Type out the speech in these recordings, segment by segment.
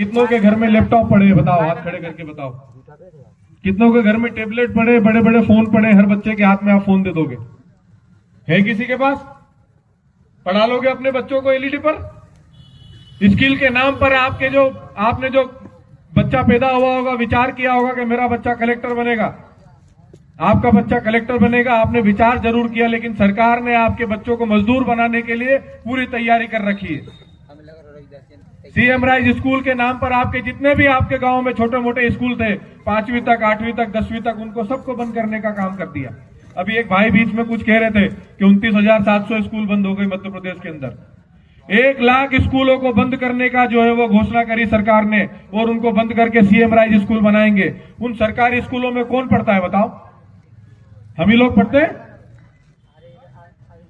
कितनों के घर में लैपटॉप पड़े बताओ, हाथ खड़े करके बताओ। कितनों के घर में टेबलेट पड़े, बड़े बड़े फोन पड़े, हर बच्चे के हाथ में आप फोन दे दोगे? है किसी के पास? पढ़ा लोगे अपने बच्चों को एलईडी पर? स्किल के नाम पर आपने जो बच्चा पैदा हुआ होगा, विचार किया होगा कि मेरा बच्चा कलेक्टर बनेगा, आपका बच्चा कलेक्टर बनेगा, आपने विचार जरूर किया, लेकिन सरकार ने आपके बच्चों को मजदूर बनाने के लिए पूरी तैयारी कर रखी है। सीएम राइज स्कूल के नाम पर आपके जितने भी आपके गांव में छोटे मोटे स्कूल थे, 5वीं तक, 8वीं तक, 10वीं तक, उनको सबको बंद करने का काम कर दिया। अभी एक भाई बीच में कुछ कह रहे थे कि 29,700 स्कूल बंद हो गए मध्य प्रदेश के अंदर। 1 लाख स्कूलों को बंद करने का जो है वो घोषणा करी सरकार ने, और उनको बंद करके सीएम राइज स्कूल बनाएंगे। उन सरकारी स्कूलों में कौन पढ़ता है बताओ? हम ही लोग पढ़ते हैं?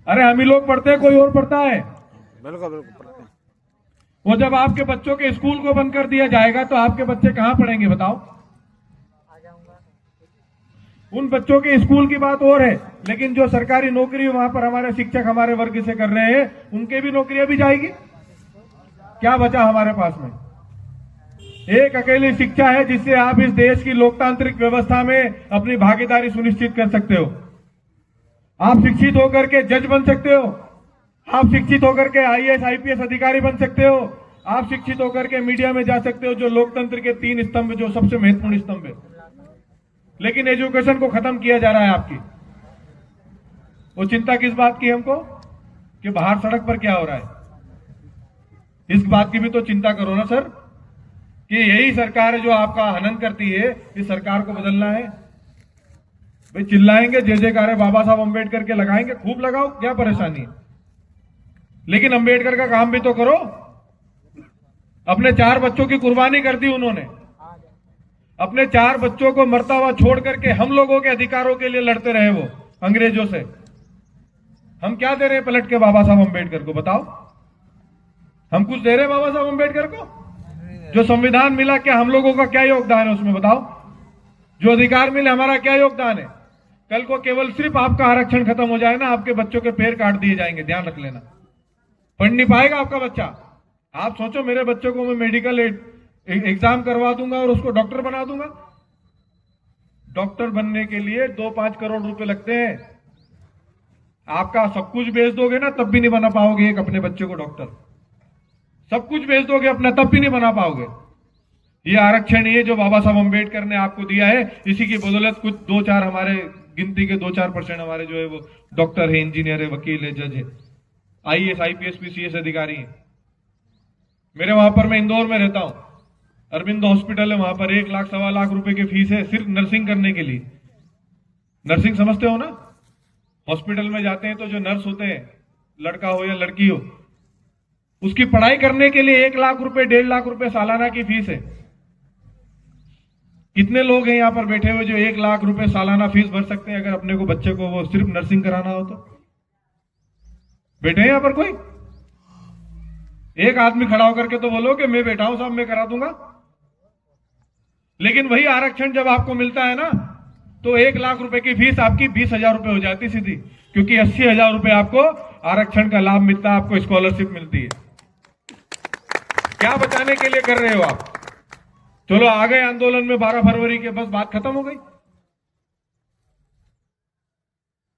अरे हम ही लोग पढ़ते हैं, कोई और पढ़ता है? बिल्कुल बिल्कुल पढ़ते हैं। वो जब आपके बच्चों के स्कूल को बंद कर दिया जाएगा तो आपके बच्चे कहां पढ़ेंगे बताओ? उन बच्चों के स्कूल की बात और है, लेकिन जो सरकारी नौकरी वहां पर हमारे शिक्षक हमारे वर्ग से कर रहे हैं, उनके भी नौकरियां भी जाएगी। क्या बचा हमारे पास में? एक अकेली शिक्षा है जिससे आप इस देश की लोकतांत्रिक व्यवस्था में अपनी भागीदारी सुनिश्चित कर सकते हो। आप शिक्षित होकर के जज बन सकते हो, आप शिक्षित होकर के आईएएस आईपीएस अधिकारी बन सकते हो, आप शिक्षित होकर के मीडिया में जा सकते हो, जो लोकतंत्र के 3 स्तंभ, जो सबसे महत्वपूर्ण स्तंभ है। लेकिन एजुकेशन को खत्म किया जा रहा है आपकी। वो चिंता किस बात की हमको कि बाहर सड़क पर क्या हो रहा है? इस बात की भी तो चिंता करो ना सर, कि यही सरकार है जो आपका हनन करती है। इस सरकार को बदलना है। भाई चिल्लाएंगे, जय जयकारे बाबा साहब अंबेडकर के लगाएंगे, खूब लगाओ, क्या परेशानी है, लेकिन अंबेडकर का काम भी तो करो। अपने 4 बच्चों की कुर्बानी कर दी उन्होंने, अपने 4 बच्चों को मरता हुआ छोड़ करके हम लोगों के अधिकारों के लिए लड़ते रहे वो अंग्रेजों से। हम क्या दे रहे हैं पलट के बाबा साहब अंबेडकर को बताओ? हम कुछ दे रहे हैं बाबा साहब अंबेडकर को? जो संविधान मिला, क्या हम लोगों का क्या योगदान है उसमें बताओ? जो अधिकार मिले, हमारा क्या योगदान है? कल को केवल सिर्फ आपका आरक्षण खत्म हो जाए ना, आपके बच्चों के पैर काट दिए जाएंगे, ध्यान रख लेना। पढ़ नहीं पाएगा आपका बच्चा। आप सोचो, मेरे बच्चों को मैं मेडिकल एग्जाम करवा दूंगा और उसको डॉक्टर बना दूंगा। डॉक्टर बनने के लिए 2-5 करोड़ रुपए लगते हैं। आपका सब कुछ बेच दोगे ना, तब भी नहीं बना पाओगे एक अपने बच्चे को डॉक्टर। सब कुछ बेच दोगे अपना, तब भी नहीं बना पाओगे। ये आरक्षण, ये जो बाबा साहब अंबेडकर ने आपको दिया है, इसी की बदौलत कुछ 2-4 हमारे गिनती के 2-4% हमारे जो है वो डॉक्टर है, इंजीनियर है, वकील है, जज है, आईएएस आईपीएस पीसीएस अधिकारी है। मेरे वहां पर, मैं इंदौर में रहता हूं, अरविंद हॉस्पिटल है, वहां पर 1 लाख 1.25 लाख रुपए की फीस है सिर्फ नर्सिंग करने के लिए। नर्सिंग समझते हो ना? हॉस्पिटल में जाते हैं तो जो नर्स होते हैं, लड़का हो या लड़की हो, उसकी पढ़ाई करने के लिए 1 लाख रुपए 1.5 लाख रुपए सालाना की फीस है। कितने लोग हैं यहां पर बैठे हुए जो 1 लाख रुपए सालाना फीस भर सकते हैं अगर अपने को बच्चे को वो सिर्फ नर्सिंग कराना हो तो? बैठे हैं यहां पर कोई? एक आदमी खड़ा होकर के तो बोलो कि मैं बैठा हूं साहब, मैं करा दूंगा। लेकिन वही आरक्षण जब आपको मिलता है ना, तो 1 लाख रुपए की फीस आपकी 20,000 रुपए हो जाती सीधी, क्योंकि 80,000 रुपए आपको आरक्षण का लाभ मिलता है, आपको स्कॉलरशिप मिलती है। क्या बचाने के लिए कर रहे हो आप? चलो आ गए आंदोलन में 12 फरवरी के, बस बात खत्म हो गई।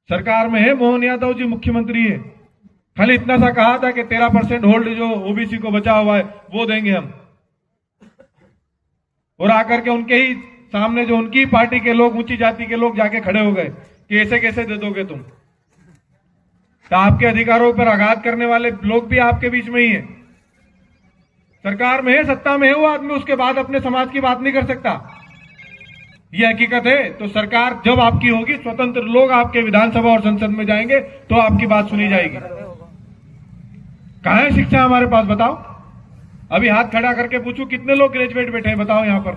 सरकार में है मोहन यादव जी, मुख्यमंत्री है, खाली इतना सा कहा था कि 13% होल्ड जो ओबीसी को बचा हुआ है वो देंगे हम, और आकर के उनके ही सामने जो उनकी पार्टी के लोग, ऊंची जाति के लोग जाके खड़े हो गए कि ऐसे कैसे दे दोगे तुम? तो आपके अधिकारों पर आघात करने वाले लोग भी आपके बीच में ही है। सरकार में है, सत्ता में है वो आदमी, उसके बाद अपने समाज की बात नहीं कर सकता। ये हकीकत है। तो सरकार जब आपकी होगी, स्वतंत्र लोग आपके विधानसभा और संसद में जाएंगे तो आपकी बात सुनी जाएगी। कहां है शिक्षा हमारे पास बताओ? अभी हाथ खड़ा करके पूछूं कितने लोग ग्रेजुएट बैठे हैं बताओ यहां पर?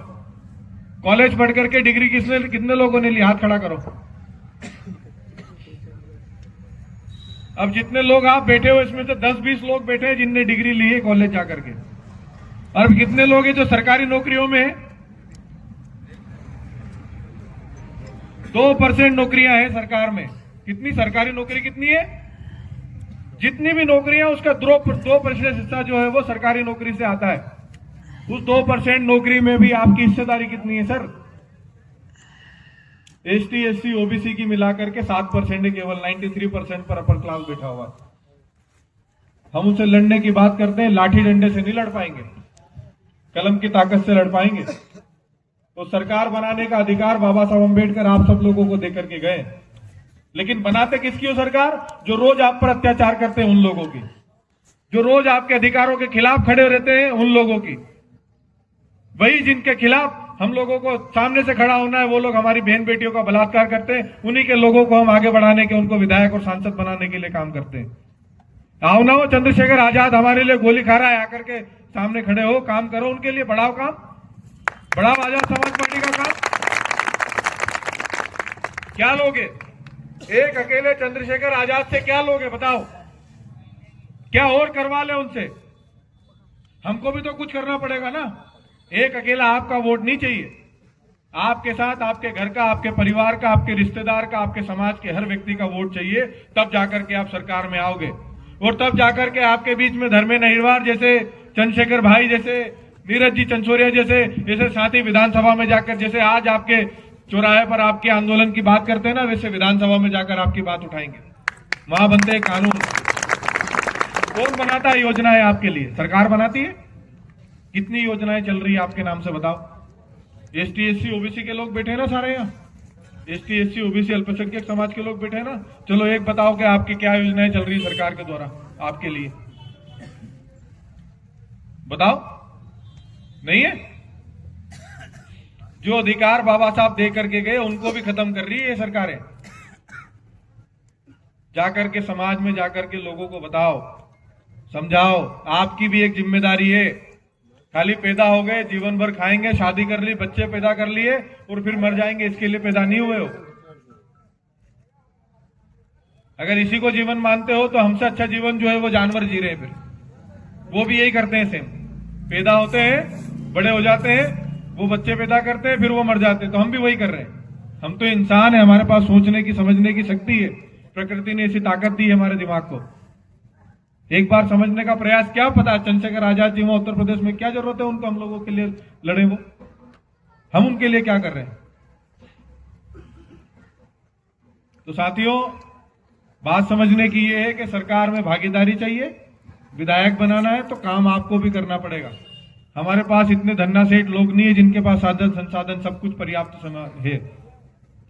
कॉलेज पढ़ करके डिग्री कितने लोगों ने ली? हाथ खड़ा करो। अब जितने लोग आप बैठे हो इसमें से 10-20 लोग बैठे हैं जिनने डिग्री ली है कॉलेज जाकर के, और कितने लोग हैं जो सरकारी नौकरियों में हैं? 2% नौकरियां हैं सरकार में। कितनी सरकारी नौकरी कितनी है? जितनी भी नौकरियां उसका 2% हिस्सा जो है वो सरकारी नौकरी से आता है। उस 2% नौकरी में भी आपकी हिस्सेदारी कितनी है सर? एसटी, एससी, ओबीसी की मिलाकर के 7% है केवल। 93% पर अपर क्लास बैठा हुआ है। हम उनसे लड़ने की बात करते हैं, लाठी डंडे से नहीं लड़ पाएंगे, कलम की ताकत से लड़ पाएंगे। तो सरकार बनाने का अधिकार बाबा साहब अम्बेडकर आप सब लोगों को देकर के गए, लेकिन बनाते किसकी हो सरकार? जो रोज आप पर अत्याचार करते हैं उन लोगों की, जो रोज आपके अधिकारों के खिलाफ खड़े रहते हैं उन लोगों की। वही जिनके खिलाफ हम लोगों को सामने से खड़ा होना है, वो लोग हमारी बहन बेटियों का बलात्कार करते हैं। उन्हीं के लोगों को हम आगे बढ़ाने के, उनको विधायक और सांसद बनाने के लिए काम करते हैं। आओ ना, वो चंद्रशेखर आजाद हमारे लिए गोली खा रहा है, आकर के सामने खड़े हो, काम करो उनके लिए, बढ़ाओ काम, बढ़ाओ आजाद समाज पार्टी का काम। क्या लोगे? एक अकेले चंद्रशेखर आजाद से क्या लोगे बताओ? क्या और करवा ले उनसे? हमको भी तो कुछ करना पड़ेगा ना। एक अकेला आपका वोट नहीं चाहिए, आपके साथ आपके घर का, आपके परिवार का, आपके रिश्तेदार का, आपके समाज के हर व्यक्ति का वोट चाहिए। तब जाकर के आप सरकार में आओगे, और तब जाकर के आपके बीच में धर्मेंद्र अहिरवार जैसे, चंद्रशेखर भाई जैसे, नीरज जी चंचोरिया जैसे साथी विधानसभा में जाकर, जैसे आज आपके चौराहे पर आपके आंदोलन की बात करते हैं ना, वैसे विधानसभा में जाकर आपकी बात उठाएंगे। वहां बनते हैं कानून। कौन बनाता है योजनाएं आपके लिए? सरकार बनाती है। कितनी योजनाएं चल रही है आपके नाम से बताओ? एसटी, एससी, ओबीसी के लोग बैठे हैं ना सारे यहाँ, एसटी, एससी, ओबीसी, अल्पसंख्यक समाज के लोग बैठे हैं ना। चलो एक बताओ कि आपकी क्या योजनाएं चल रही है सरकार के द्वारा आपके लिए? बताओ। नहीं है? जो अधिकार बाबा साहब दे करके गए उनको भी खत्म कर रही है ये सरकारें। जाकर के समाज में जाकर के लोगों को बताओ, समझाओ, आपकी भी एक जिम्मेदारी है। खाली पैदा हो गए, जीवन भर खाएंगे, शादी कर ली, बच्चे पैदा कर लिए और फिर मर जाएंगे, इसके लिए पैदा नहीं हुए हो। अगर इसी को जीवन मानते हो तो हमसे अच्छा जीवन जो है वो जानवर जी रहे हैं। फिर वो भी यही करते हैं सेम, पैदा होते हैं, बड़े हो जाते हैं, वो बच्चे पैदा करते हैं, फिर वो मर जाते हैं। तो हम भी वही कर रहे हैं। हम तो इंसान है, हमारे पास सोचने की, समझने की शक्ति है। प्रकृति ने ऐसी ताकत दी है हमारे दिमाग को। एक बार समझने का प्रयास, क्या पता चंद्रशेखर आजाद जी वहां उत्तर प्रदेश में क्या जरूरत है उनको हम लोगों के लिए लड़े, वो हम उनके लिए क्या कर रहे हैं? तो साथियों, बात समझने की ये है कि सरकार में भागीदारी चाहिए। विधायक बनाना है तो काम आपको भी करना पड़ेगा। हमारे पास इतने धन्ना सेठ लोग नहीं है जिनके पास साधन संसाधन सब कुछ पर्याप्त समय है।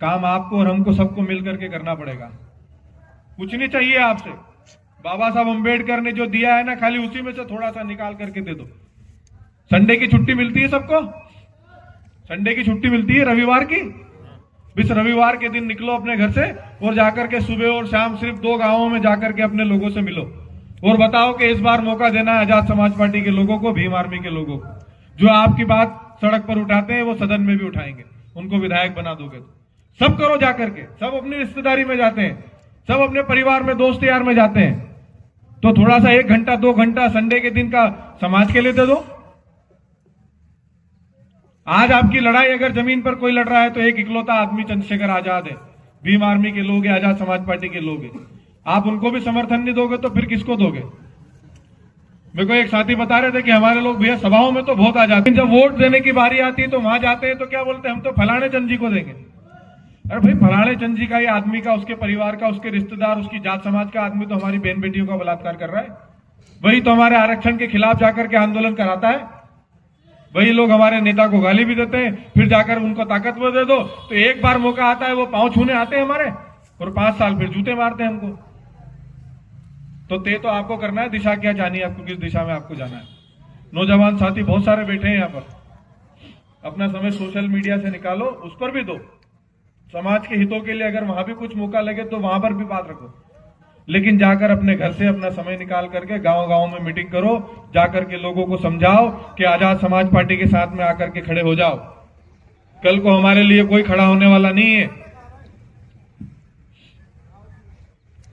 काम आपको और हमको सबको मिलकर के करना पड़ेगा। कुछ नहीं चाहिए आपसे। बाबा साहब अम्बेडकर ने जो दिया है ना, खाली उसी में से थोड़ा सा निकाल करके दे दो। संडे की छुट्टी मिलती है सबको, संडे की छुट्टी मिलती है रविवार की। इस रविवार के दिन निकलो अपने घर से और जाकर के सुबह और शाम सिर्फ 2 गांवों में जाकर के अपने लोगों से मिलो और बताओ कि इस बार मौका देना है आजाद समाज पार्टी के लोगों को, भीम आर्मी के लोगों को। जो आपकी बात सड़क पर उठाते हैं वो सदन में भी उठाएंगे। उनको विधायक बना दोगे तो सब करो जाकर के। सब अपनी रिश्तेदारी में जाते हैं, सब अपने परिवार में, दोस्त यार में जाते हैं, तो थोड़ा सा 1 घंटा 2 घंटा संडे के दिन का समाज के लिए दे दो। आज आपकी लड़ाई अगर जमीन पर कोई लड़ रहा है तो एक इकलौता आदमी चंद्रशेखर आजाद है, भीम आर्मी के लोग हैं, आजाद समाज पार्टी के लोग हैं। आप उनको भी समर्थन नहीं दोगे तो फिर किसको दोगे? मेरे को एक साथी बता रहे थे कि हमारे लोग भैया सभाओं में तो बहुत आ जाते हैं, जब वोट देने की बारी आती है तो वहां जाते हैं तो क्या बोलते हैं, हम तो फलाने चंद जी को देंगे। अरे भाई, फलाने चंद जी का, ये आदमी का, उसके परिवार का, उसके रिश्तेदार, उसकी जात समाज का आदमी तो हमारी बहन बेटियों का बलात्कार कर रहा है। वही तो हमारे आरक्षण के खिलाफ जाकर के आंदोलन कराता है। वही लोग हमारे नेता को गाली भी देते हैं, फिर जाकर उनको ताकतवर दे दो तो एक बार मौका आता है वो पांव छूने आते हैं हमारे, और 5 साल फिर जूते मारते हैं हमको। तो तय तो आपको करना है, दिशा क्या जानी है आपको, किस दिशा में आपको जाना है। नौजवान साथी बहुत सारे बैठे हैं यहाँ पर, अपना समय सोशल मीडिया से निकालो, उस पर भी दो। समाज के हितों के लिए अगर वहां भी कुछ मौका लगे तो वहां पर भी बात रखो, लेकिन जाकर अपने घर से अपना समय निकाल करके गांव गांव में मीटिंग करो, जाकर के लोगों को समझाओ कि आजाद समाज पार्टी के साथ में आकर के खड़े हो जाओ। कल को हमारे लिए कोई खड़ा होने वाला नहीं है।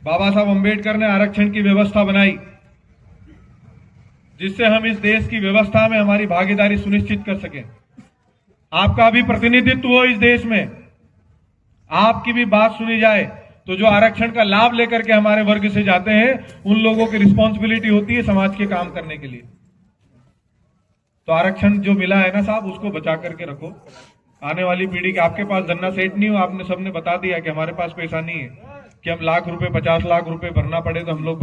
बाबा साहब अम्बेडकर ने आरक्षण की व्यवस्था बनाई जिससे हम इस देश की व्यवस्था में हमारी भागीदारी सुनिश्चित कर सकें। आपका भी प्रतिनिधित्व हो इस देश में, आपकी भी बात सुनी जाए। तो जो आरक्षण का लाभ लेकर के हमारे वर्ग से जाते हैं उन लोगों की रिस्पॉन्सिबिलिटी होती है समाज के काम करने के लिए। तो आरक्षण जो मिला है ना साहब, उसको बचा करके रखो। आने वाली पीढ़ी के आपके पास धन्ना सेठ नहीं हो, आपने सबने बता दिया कि हमारे पास पैसा नहीं है कि हम लाख रुपए 50 लाख रुपए भरना पड़े तो हम लोग